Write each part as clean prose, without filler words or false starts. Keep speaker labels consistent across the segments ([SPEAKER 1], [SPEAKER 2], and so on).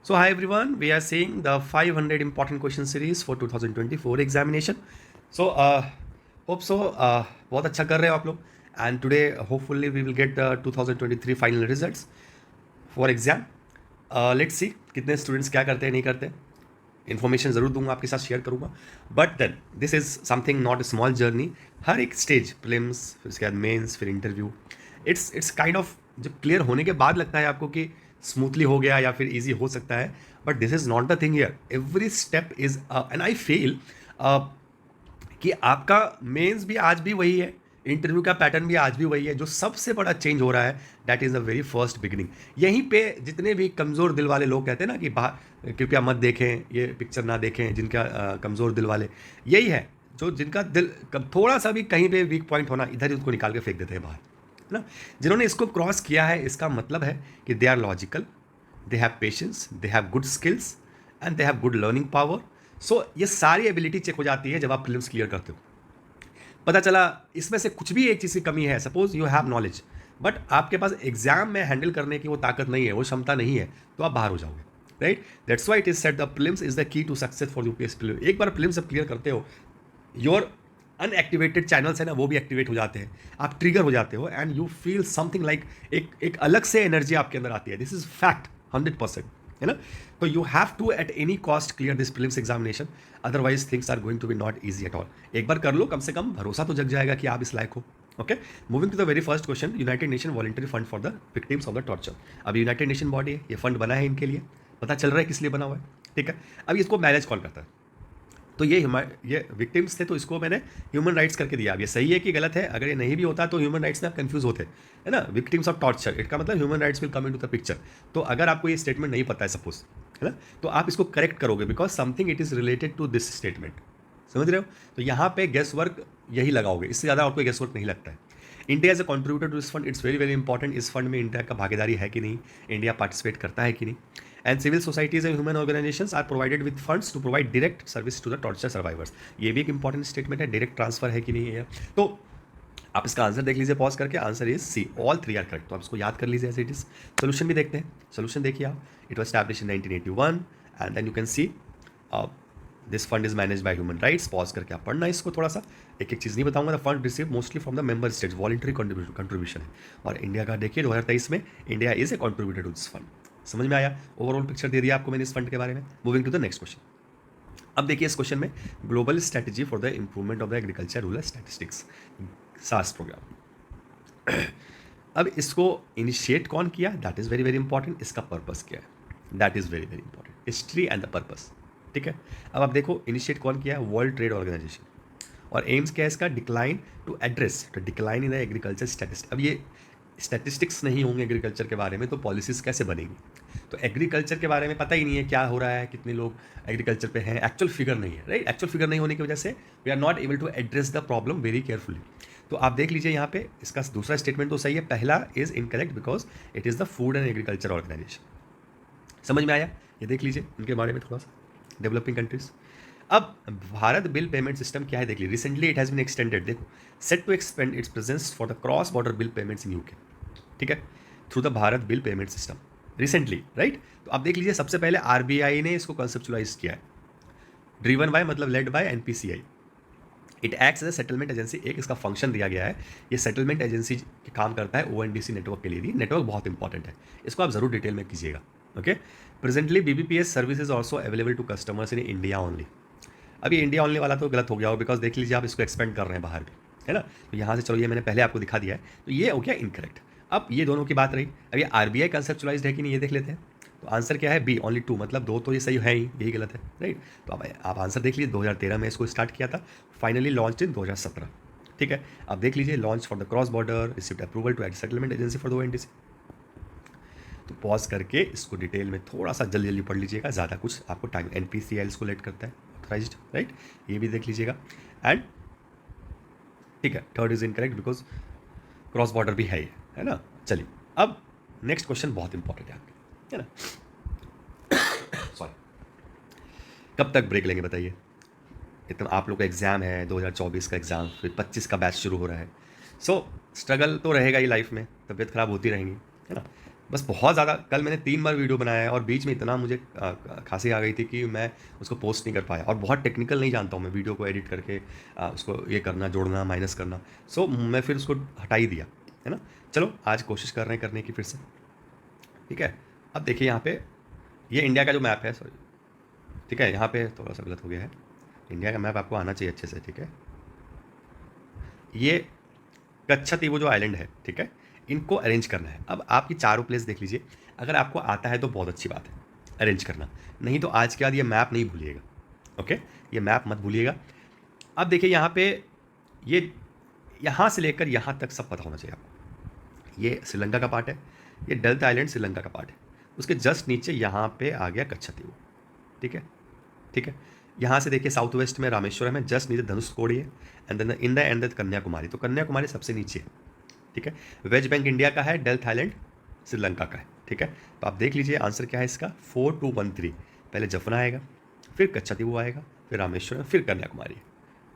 [SPEAKER 1] So hi everyone, we are seeing the 500 important question series for 2024 examination. So hope so बहुत अच्छा कर रहे हो आप लोग and today hopefully we will get the 2023 final results for exam. Let's see कितने students क्या करते हैं नहीं करते इन्फॉर्मेशन ज़रूर दूंगा आपके साथ शेयर करूंगा but then this is something not a small journey हर एक स्टेज प्रीलिम्स फिर उसके बाद मेंस फिर इंटरव्यू इट्स काइंड ऑफ जब क्लियर होने के बाद लगता है आपको कि स्मूथली हो गया या फिर इजी हो सकता है but this is not the thing here every step is and I feel कि आपका मेंस भी आज भी वही है इंटरव्यू का पैटर्न भी आज भी वही है जो सबसे बड़ा चेंज हो रहा है that is the very first beginning यहीं पे जितने भी कमज़ोर दिल वाले लोग कहते हैं ना कि बाहर कृपया मत देखें ये पिक्चर ना देखें जिनका कमज़ोर दिल वाले यही है जो जिनका दिल थोड़ा सा भी कहीं पे वीक पॉइंट होना इधर ही उसको निकाल के फेंक देते हैं बाहर है ना जिन्होंने इसको क्रॉस किया है इसका मतलब है कि they are logical they have patience they have good skills and they have good learning power so ये सारी एबिलिटी चेक हो जाती है जब आप प्रीलिम्स क्लियर करते हो पता चला इसमें से कुछ भी एक चीज़ की कमी है suppose you have knowledge but आपके पास एग्जाम में हैंडल करने की वो ताकत नहीं है वो क्षमता नहीं है तो आप बाहर हो जाओगे right that's why it is set the prelims is the key to success for UPSC prelims एक बार प्रीलिम्स जब क्लियर करते हो योर अनएक्टिवेटेड चैनल्स है ना वो भी एक्टिवेट हो जाते हैं आप ट्रिगर हो जाते हो and you feel something like एक अलग से एनर्जी आपके अंदर आती है दिस इज फैक्ट 100% है ना तो you have to at any cost clear this prelims examination otherwise things are going to be not easy at all एक बार कर लो कम से कम भरोसा तो जग जाएगा कि आप इस लायक हो okay moving to the very first question united nation voluntary fund for the victims of the torture अब यूनाइटेड नेशन बॉडी है ये फंड बना है इनके लिए पता चल रहा है किस लिए बना हुआ है ठीक है अब इसको मैनेज कौन करता है तो ये विक्टिम्स थे तो इसको मैंने ह्यूमन राइट्स करके दिया अब ये सही है कि गलत है अगर ये नहीं भी होता तो ह्यूमन राइट्स में आप कंफ्यूज होते है ना विक्टिम्स ऑफ टॉर्चर इसका मतलब human rights will come into the picture तो अगर आपको ये स्टेटमेंट नहीं पता है सपोज है ना तो आप इसको करेक्ट करोगे because something it is related to this statement समझ रहे हो तो यहाँ पे गेस वर्क यही लगाओगे इससे ज़्यादा और कोई गेस वर्क नहीं लगता है India as a contributor to this fund it's very very important इस फंड में इंडिया का भागीदारी है कि नहीं इंडिया पार्टिसिपेट करता है कि नहीं and civil societies and human organisations are provided with funds to provide direct service to the torture survivors ये भी एक इंपॉर्टेंट स्टेटमेंट है डायरेक्ट ट्रांसफर है कि नहीं है तो आप इसका आंसर देख लीजिए पॉज करके answer is C all three are correct तो आप इसको याद कर लीजिए एज इट इज सोल्यूशन भी देखते हैं सोल्यूशन देखिए आप it was establish in 1981 and then you can see this fund is manage by human rights pause करके आप पढ़ना इसको थोड़ा सा एक एक चीज़ नहीं बताऊंगा the fund receive mostly from the member states voluntary contribution है और इंडिया का देखिए 2023 में India is a contributor to this fund समझ में आया ओवरऑल पिक्चर दे दिया आपको मैंने इस फंड के बारे में moving to the next question अब देखिए इस क्वेश्चन में global strategy for the improvement of the agriculture rural statistics सास प्रोग्राम अब इसको इनिशिएट कौन किया that is very very important इसका पर्पस क्या है that is very very important history and the purpose ठीक है अब आप देखो इनिशिएट कौन किया है वर्ल्ड ट्रेड ऑर्गेनाइजेशन और एम्स क्या है इसका decline to address the decline in the agriculture statistics अब ये स्टैटिस्टिक्स नहीं होंगे एग्रीकल्चर के बारे में तो पॉलिसीज कैसे बनेंगी तो एग्रीकल्चर के बारे में पता ही नहीं है क्या हो रहा है कितने लोग एग्रीकल्चर पे हैं एक्चुअल फिगर नहीं है राइट एक्चुअल फिगर नहीं होने की वजह से we are not able to address the problem very carefully तो आप देख लीजिए यहाँ पे इसका दूसरा स्टेटमेंट तो सही है पहला is incorrect because it is the Food and Agriculture Organization समझ में आया ये देख लीजिए उनके बारे में थोड़ा सा डेवलपिंग कंट्रीज अब भारत बिल पेमेंट सिस्टम क्या है देख लीजिए recently it has been extended देखो set to expand its presence for the cross border bill payments in UK ठीक है through the Bharat bill payment system recently right तो आप देख लीजिए सबसे पहले आरबीआई ने इसको कंसेप्चुलाइज किया है ड्रीवन बाय मतलब led by NPCI it acts as a settlement agency एक इसका फंक्शन दिया गया है ये सेटलमेंट एजेंसी के काम करता है ओएनडीसी नेटवर्क के लिए भी नेटवर्क बहुत इंपॉर्टेंट है इसको आप जरूर डिटेल में कीजिएगा okay presently BBPS services also available to customers in India only अभी इंडिया ओनली वाला तो गलत हो गया हो बिकॉज देख लीजिए आप इसको एक्सपेंड कर रहे हैं बाहर भी है ना तो यहाँ से चलो ये मैंने पहले आपको दिखा दिया है तो ये हो गया इनकरेक्ट अब ये दोनों की बात रही अब ये आरबीआई कंसेप्चुलाइज्ड है कि नहीं ये देख लेते हैं तो आंसर क्या है बी ओनली 2 मतलब दो तो ये सही है ही यही गलत है राइट तो अब आप आंसर देख लीजिए 2013 में इसको स्टार्ट किया था फाइनली लॉन्च इन 2017 ठीक है अब देख लीजिए launch for the cross border received approval to aid settlement agency for the ONDC तो पॉज करके इसको डिटेल में थोड़ा सा जल्दी जल्दी पढ़ लीजिएगा ज़्यादा कुछ आपको टाइम एनपीसीएल इसको लेट करता है ऑथराइज्ड राइट ये भी देख लीजिएगा एंड ठीक है third is incorrect because cross border भी है ये है ना चलिए अब नेक्स्ट क्वेश्चन बहुत इंपॉर्टेंट है आपके है ना सॉरी कब तक ब्रेक लेंगे बताइए इतना आप लोग का एग्ज़ाम है 2024 का एग्ज़ाम फिर 25 का बैच शुरू हो रहा है सो स्ट्रगल तो रहेगा ही लाइफ में तबीयत खराब होती रहेंगी है ना बस बहुत ज़्यादा, कल मैंने 3 बार वीडियो बनाया है और बीच में इतना मुझे खांसी आ गई थी कि मैं उसको पोस्ट नहीं कर पाया, और बहुत टेक्निकल नहीं जानता हूँ मैं वीडियो को एडिट करके उसको ये करना, जोड़ना, माइनस करना। सो मैं फिर उसको हटा ही दिया, है ना। चलो आज कोशिश कर रहे हैं करने की फिर से, ठीक है। अब देखिए यहाँ पे ये इंडिया का जो मैप है, सॉरी, ठीक है, यहाँ पे थोड़ा सा गलत हो गया है। इंडिया का मैप आपको आना चाहिए अच्छे से, ठीक है। ये कच्छतीवु जो आइलैंड है, ठीक है, इनको अरेंज करना है। अब आपकी चारों प्लेस देख लीजिए, अगर आपको आता है तो बहुत अच्छी बात है अरेंज करना, नहीं तो आज के बाद ये मैप नहीं भूलिएगा, ओके, ये मैप मत भूलिएगा। अब देखिए यहाँ पे ये यहाँ से लेकर यहाँ तक सब पता होना चाहिए आपको। ये श्रीलंका का पार्ट है, ये डल्थ आइलैंड श्रीलंका का पार्ट है, उसके जस्ट नीचे यहाँ पे आ गया कच्छतीवु, ठीक है, ठीक है। यहाँ से देखिए साउथ वेस्ट में रामेश्वरम है, जस्ट नीचे धनुषकोडी है, and then in the end Kanyakumari, तो कन्याकुमारी सबसे नीचे है, ठीक है। वेस्ट बैंक इंडिया का है, डेल्थ आइलैंड श्रीलंका का है, ठीक है। तो आप देख लीजिए आंसर क्या है इसका, 4213। पहले जफना आएगा, फिर कच्छतीवु आएगा, फिर रामेश्वरम, फिर कन्याकुमारी,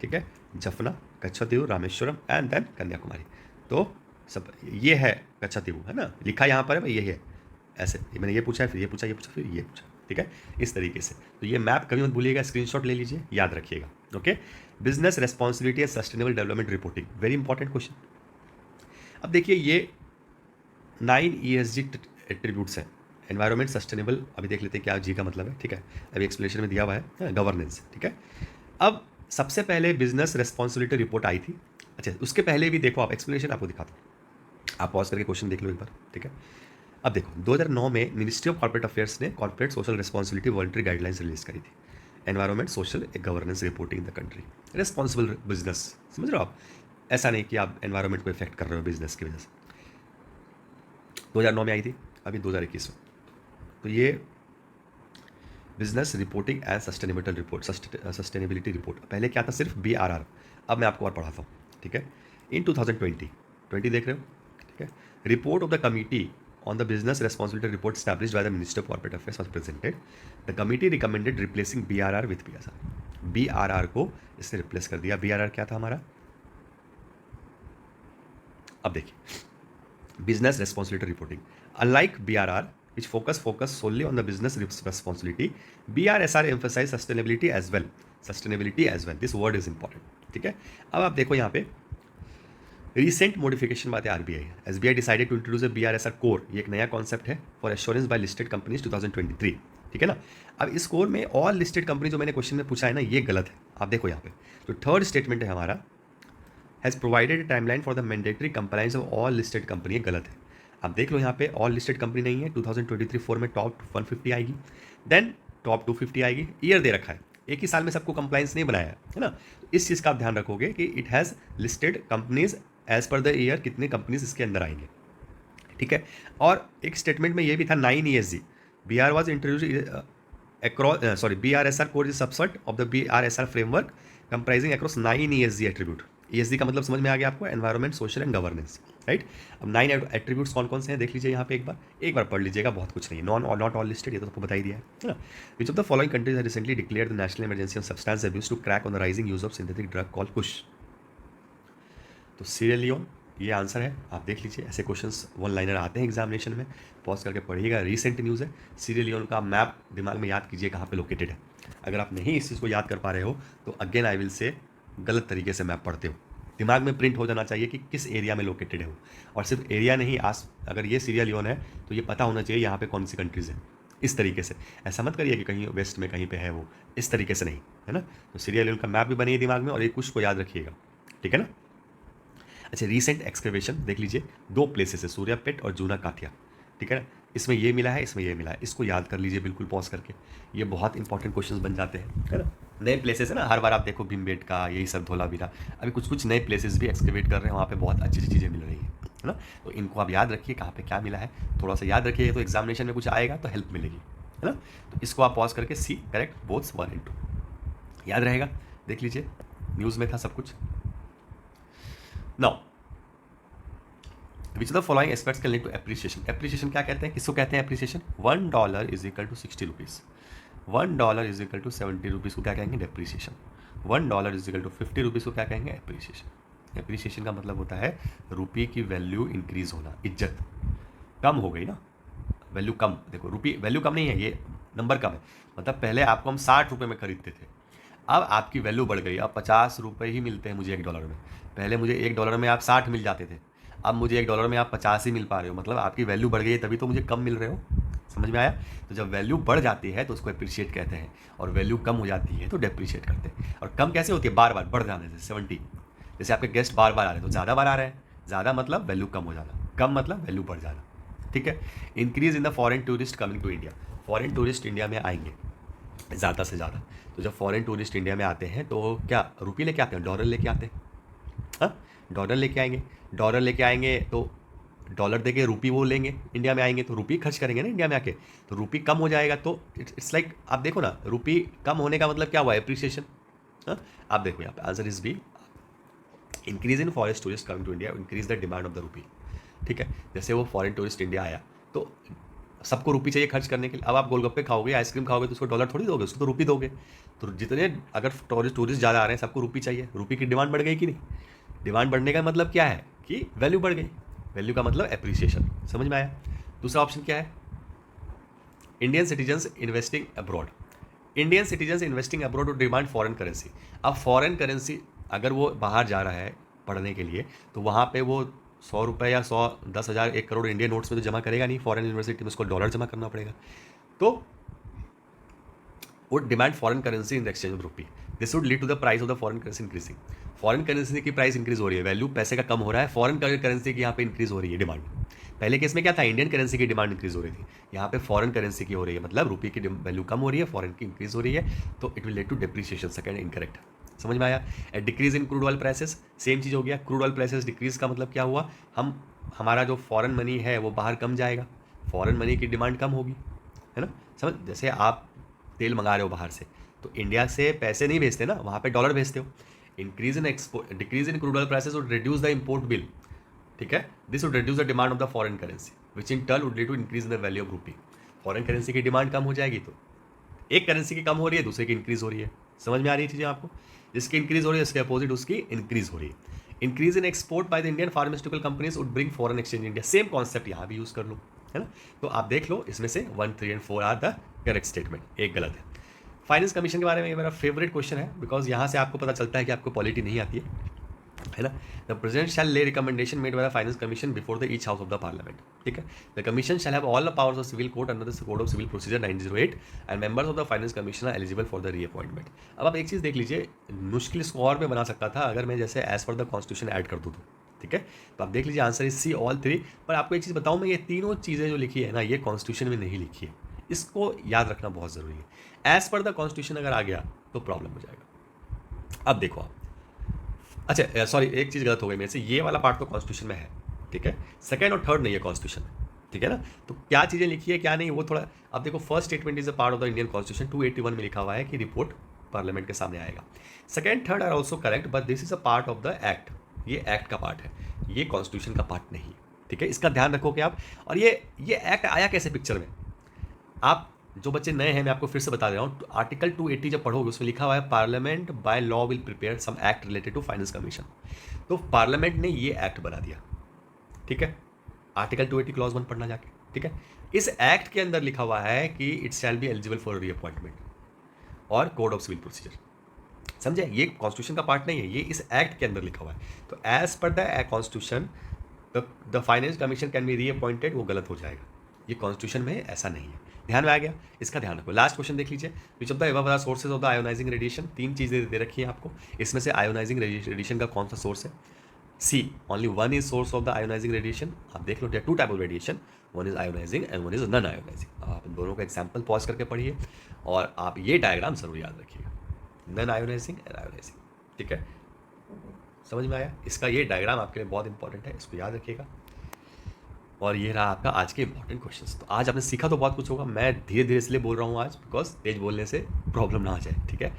[SPEAKER 1] ठीक है। Jaffna, Kachchatheevu, Rameswaram and then Kanyakumari. तो सब ये है कच्छतीवु, है ना, लिखा यहाँ पर है भाई, ये है ऐसे, मैंने ये पूछा है, फिर ये पूछा, ये पूछा, फिर ये पूछा, ठीक है, इस तरीके से। तो ये मैप कभी मत भूलिएगा, स्क्रीनशॉट ले लीजिए, याद रखिएगा, okay. Business responsibility and sustainable development reporting, very important question. अब देखिए ये 9 ESG एट्रीब्यूट्स हैं, एनवायरमेंट, सस्टेनेबल, अभी देख लेते हैं क्या जी का मतलब है, ठीक है, अभी एक्सप्लेनेशन में दिया हुआ है, गवर्नेंस, ठीक है। अब सबसे पहले बिजनेस रेस्पॉन्सिबिलिटी रिपोर्ट आई थी, अच्छा उसके पहले भी देखो, आप एक्सप्लेनेशन आपको दिखाता हूँ, आप पॉज करके क्वेश्चन देख लो एक बार, ठीक है। अब देखो 2009 में मिनिस्ट्री ऑफ कॉर्पोरेट अफेयर्स ने corporate social responsibility voluntary guidelines release करी थी, environment, social, governance reporting in the country, responsible business, समझ रहे हो आप, ऐसा नहीं कि आप एनवायरमेंट को इफेक्ट कर रहे हो बिजनेस की वजह से। 2009 में आई थी, अभी 2021 में। तो ये business reporting and sustainability report, sustainability report, पहले क्या था सिर्फ BRR, अब मैं आपको और पढ़ाता हूँ, ठीक है। इन 2020 देख रहे हो, ठीक है, report of the committee on the business responsibility report established by the Minister of Corporate Affairs was presented. The committee recommended replacing BRR with BSR. BRR को इसने रिप्लेस कर दिया। BRR क्या था हमारा, अब देखिए business responsibility reporting, unlike BRR which focus solely on the business responsibility, BRSR emphasize sustainability as well. Sustainability as well, this word is important, ठीक है। अब आप देखो यहाँ पे रिसेंट मॉडिफिकेशन बात है RBI, SBI decided to introduce a BRSR core, ये एक नया कॉन्सेप्ट है for assurance by listed companies 2023, ठीक है ना। अब इस कोर में ऑल लिस्टेड कंपनी जो मैंने क्वेश्चन में पूछा है ना, ये गलत है। आप देखो यहाँ पे तो थर्ड स्टेटमेंट है हमारा, has provided A timeline for the mandatory compliance of all listed company, ये गलत है। आप देख लो यहाँ पे ऑल लिस्टेड कंपनी नहीं है, 2023-4 में टॉप 150 आएगी, देन टॉप 250 आएगी, ईयर दे रखा है, एक ही साल में सबको कंप्लायंस नहीं बनाया है ना। तो इस चीज़ का आप ध्यान रखोगे कि it has listed companies as per the year, कितने कंपनीज इसके अंदर आएंगे, ठीक है। और एक स्टेटमेंट में ये भी था 9 ESG, BR was introduce across, BRSR core is subset of the BRSR framework comprising across 9 ESG attribute. ESG का मतलब समझ में आ गया आपको, environment, social and governance, right. अब 9 एट्रीब्यूट्स कौन कौन से हैं देख लीजिए यहाँ पे, एक बार पढ़ लीजिएगा, बहुत कुछ नहीं है, नॉट ऑल लिस्टेड, ये तो आपको बता ही दिया है ना। Which of the following countries have recently declared the national emergency on substance abuse to crack on the rising use of synthetic drug called kush. तो सीरियल लियोन ये आंसर है, आप देख लीजिए, ऐसे क्वेश्चंस वन लाइनर आते हैं examination में, पॉज करके पढ़िएगा, रिसेंट न्यूज़ है। सीरियल लियोन का मैप दिमाग में याद कीजिए कहाँ पे लोकेटेड है। अगर आप नहीं इस चीज़ को याद कर पा रहे हो तो अगेन आई विल से गलत तरीके से मैप पढ़ते हो, दिमाग में प्रिंट हो जाना चाहिए कि किस एरिया में लोकेटेड है वो, और सिर्फ एरिया नहीं, अगर ये सीरियल लियोन है तो ये पता होना चाहिए यहाँ पे कौन सी कंट्रीज़ है, इस तरीके से। ऐसा मत करिए कि कहीं वेस्ट में कहीं पे है वो, इस तरीके से नहीं, है ना। तो सीरियल लियोन का मैप भी बनिए दिमाग में, और ये कुछ को याद रखिएगा, ठीक है ना। अच्छा, रीसेंट एक्सकवेशन देख लीजिए, 2 प्लेसेस है, सूर्यापेट और जूना काठिया, ठीक है ना। इसमें ये मिला है, इसमें ये मिला है, इसको याद कर लीजिए बिल्कुल पॉज करके, ये बहुत इंपॉर्टेंट क्वेश्चंस बन जाते हैं, है ना। नए प्लेसेस है ना, हर बार आप देखो भीमबेटका, यही सब, धोलावीरा, अभी कुछ नए प्लेसेस भी एक्सकवेट कर रहे हैं, वहाँ पे बहुत अच्छी चीज़ें मिल रही है ना। तो इनको आप याद रखिए कहाँ पे क्या मिला है, थोड़ा सा याद रखिए, तो एग्जामिनेशन में कुछ आएगा तो हेल्प मिलेगी, है ना। तो इसको आप पॉज करके सी करेक्ट बोथ्स 1 and 2 याद रहेगा, देख लीजिए, न्यूज़ में था सब कुछ। Now which the following aspects can lead to appreciation. Appreciation क्या कहते हैं, किसको कहते हैं appreciation. $1 is equal to 60 rupees, $1 is equal to 70 rupees को क्या कहेंगे, depreciation. $1 is equal to 50 rupees को क्या कहेंगे, एप्रिसिएशन। एप्रिसिएशन का मतलब होता है रुपये की वैल्यू इंक्रीज होना, इज्जत कम हो गई ना, वैल्यू कम, देखो रुपी वैल्यू कम नहीं है, ये नंबर कम है, मतलब पहले आपको हम 60 रुपये में खरीदते थे, अब आपकी वैल्यू बढ़ गई, अब 50 रुपये ही मिलते हैं मुझे $1 में। पहले मुझे $1 में आप 60 मिल जाते थे, अब मुझे $1 में आप 50 ही मिल पा रहे हो, मतलब आपकी वैल्यू बढ़ गई है, तभी तो मुझे कम मिल रहे हो। समझ में आया? तो जब वैल्यू बढ़ जाती है तो उसको अप्रिशिएट कहते हैं, और वैल्यू कम हो जाती है तो डेप्रिशिएट करते हैं। और कम कैसे होती है? बार बार बढ़ जाने से। 70, जैसे आपके गेस्ट बार बार आ रहे हैं तो ज़्यादा बार आ रहे हैं, ज़्यादा मतलब वैल्यू कम हो जाना, कम मतलब वैल्यू बढ़ जाना। ठीक है। Increase in the foreign tourist coming to India, foreign tourist India में आएंगे ज़्यादा से ज़्यादा, तो जब फॉरेन टूरिस्ट इंडिया में आते हैं तो क्या रुपये लेके आते हैं? डॉलर लेके आते हैं। हाँ, डॉलर लेके आएंगे, डॉलर लेके आएंगे तो डॉलर देके रुपी वो लेंगे, इंडिया में आएंगे तो रुपी खर्च करेंगे ना इंडिया में आके, तो रुपी कम हो जाएगा। तो इट्स लाइक आप देखो ना, रुपी कम होने का मतलब क्या हुआ? एप्रिसिएशन। हाँ, आप देखो यहाँ पे answer is B, increase in foreign tourist coming to India increase the demand of the rupee. ठीक है, जैसे वो फॉरेन टूरिस्ट इंडिया आया तो सबको रुपी चाहिए खर्च करने के लिए। अब आप गोलगप्पे खाओगे, आइसक्रीम खाओगे तो उसको डॉलर थोड़ी दोगे, उसको तो रुपी दोगे। तो जितने अगर टूरिस्ट ज़्यादा आ रहे हैं, सबको रुपी चाहिए, रुपी की डिमांड बढ़ गई कि नहीं? डिमांड बढ़ने का मतलब क्या है कि वैल्यू बढ़ गई, वैल्यू का मतलब एप्रिसिएशन। समझ में आया? दूसरा ऑप्शन क्या है? Indian citizens investing abroad, Indian citizens investing abroad और डिमांड फॉरेन करेंसी। अब फॉरेन करेंसी अगर वो बाहर जा रहा है पढ़ने के लिए तो वहाँ पे वो 100 रुपये या 100, 10,000, 1 करोड़ इंडियन नोट्स में तो जमा करेगा नहीं, फॉरेन यूनिवर्सिटी में उसको डॉलर जमा करना पड़ेगा। तो वो demand foreign currency in the exchange of rupee, this would lead to the price of the foreign currency increasing. Foreign currency की प्राइस इंक्रीज हो रही है, वैल्यू पैसे का कम हो रहा है, फॉरेन करेंसी की यहाँ पे इंक्रीज हो रही है डिमांड। पहले केस में क्या था? इंडियन करेंसी की डिमांड इंक्रीज हो रही थी, यहाँ पे फॉरेन करेंसी की हो रही है, मतलब रुपये की वैल्यू कम हो रही है, फॉरेन की इंक्रीज हो रही है, तो it will lead to depreciation. Second incorrect. समझ में आया? Decrease in crude oil prices, same चीज़ हो गया। क्रूड ऑयल प्राइसेस डिक्रीज का मतलब क्या हुआ? हमारा जो फॉरेन मनी है वो बाहर कम जाएगा, फॉरेन मनी की डिमांड कम होगी, है ना? समझ, जैसे आप तेल मंगा रहे हो बाहर से तो इंडिया से पैसे नहीं भेजते ना, वहाँ पे डॉलर भेजते हो। Increase in export, decrease in crude oil prices would reduce the import bill. ठीक है, this would reduce the demand of the foreign currency which in turn would lead to increase in the value of rupee. Foreign currency की demand कम हो जाएगी तो एक currency की कम हो रही है, दूसरे की इंक्रीज हो रही है। समझ में आ रही है चीज़ें आपको? जिसकी इंक्रीज हो रही है उसके अपोजिट उसकी इंक्रीज हो रही है। Increase in export by the Indian pharmaceutical companies would bring foreign exchange India, same concept यहाँ भी यूज कर लो, है ना? तो आप देख लो, इसमें से 1, 3 and 4 are the correct statement, एक गलत है। फाइनेंस कमीशन के बारे में ये मेरा फेवरेट क्वेश्चन है, बिकॉज यहाँ से आपको पता चलता है कि आपको पॉलिटी नहीं आती है ना? The president shall lay recommendation made by the finance commission before the each house of the parliament. ठीक है, the commission shall have all the powers of civil code under the code of civil procedure 1908 and members of the finance commission are eligible for the reappointment. अब आप एक चीज़ देख लीजिए, मुश्किल इसको और में बना सकता था अगर मैं जैसे as per the constitution add कर दूँ तो। ठीक है, तो आप देख लीजिए आंसर इज सी ऑल 3। पर आपको एक चीज़ बताऊँ, मैं ये तीनों चीज़ें जो लिखी है ना, ये कॉन्स्टिट्यूशन में नहीं लिखी है, इसको याद रखना बहुत ज़रूरी है। एज पर द कॉन्स्टिट्यूशन अगर आ गया तो प्रॉब्लम हो जाएगा। अब देखो आप, अच्छा सॉरी, एक चीज़ गलत हो गई मेरे से, ये वाला पार्ट तो कॉन्स्टिट्यूशन में है, ठीक है, सेकंड और थर्ड नहीं है कॉन्स्टिट्यूशन में, ठीक है ना? तो क्या चीज़ें लिखी है क्या नहीं वो थोड़ा, अब देखो first statement is a part of the Indian constitution, 281 में लिखा हुआ है कि रिपोर्ट पार्लियामेंट के सामने आएगा। Second third are also correct, but this is a part of the act, ये एक्ट का पार्ट है, ये कॉन्स्टिट्यूशन का पार्ट नहीं, ठीक है, इसका ध्यान रखोगे आप। और ये एक्ट आया कैसे पिक्चर में? आप जो बच्चे नए हैं, मैं आपको फिर से बता दे रहा हूँ, आर्टिकल 280 जब पढ़ोगे उसमें लिखा हुआ है parliament by law will prepare some act related to finance commission. तो पार्लियामेंट ने ये एक्ट बना दिया, ठीक है, आर्टिकल 280 क्लॉज 1 पढ़ना जाके, ठीक है। इस एक्ट के अंदर लिखा हुआ है कि it shall be eligible for reappointment और कोड ऑफ सिविल प्रोसीजर, समझे? ये कॉन्स्टिट्यूशन का पार्ट नहीं है, ये इस एक्ट के अंदर लिखा हुआ है। तो as per the constitution the finance commission can be reappointed, वो गलत हो जाएगा, ये कॉन्स्टिट्यूशन में ऐसा नहीं है। ध्यान में आ गया? इसका ध्यान रखो। लास्ट क्वेश्चन देख लीजिए, which of the above are sources of the ionising radiation. 3 चीज़ें दे रखी हैं आपको, इसमें से आयोनाइजिंग रेडिएशन का कौन सा सोर्स है? C, only one is source of the ionising radiation. आप देख लो, 2 type of radiation, one is ionising and one is non ionising. आप इन दोनों का एग्जाम्पल पॉज करके पढ़िए और आप ये डायग्राम जरूर याद रखिएगा, नॉन आयोनाइजिंग एंड आयोनाइजिंग, ठीक है, समझ में आया? इसका ये डायग्राम आपके लिए बहुत इंपॉर्टेंट है, इसको याद रखिएगा। और ये रहा आपका आज के इंपॉर्टेंट क्वेश्चंस। तो आज आपने सीखा तो बहुत कुछ होगा, मैं धीरे धीरे इसलिए बोल रहा हूँ आज, बिकॉज तेज बोलने से प्रॉब्लम ना आ जाए, ठीक है।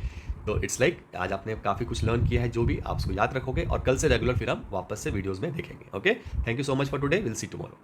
[SPEAKER 1] तो इट्स लाइक आज आपने काफ़ी कुछ लर्न किया है, जो भी आप उसको याद रखोगे और कल से रेगुलर फिर हम वापस से वीडियोज़ में देखेंगे। Okay, thank you so much for today, will see tomorrow.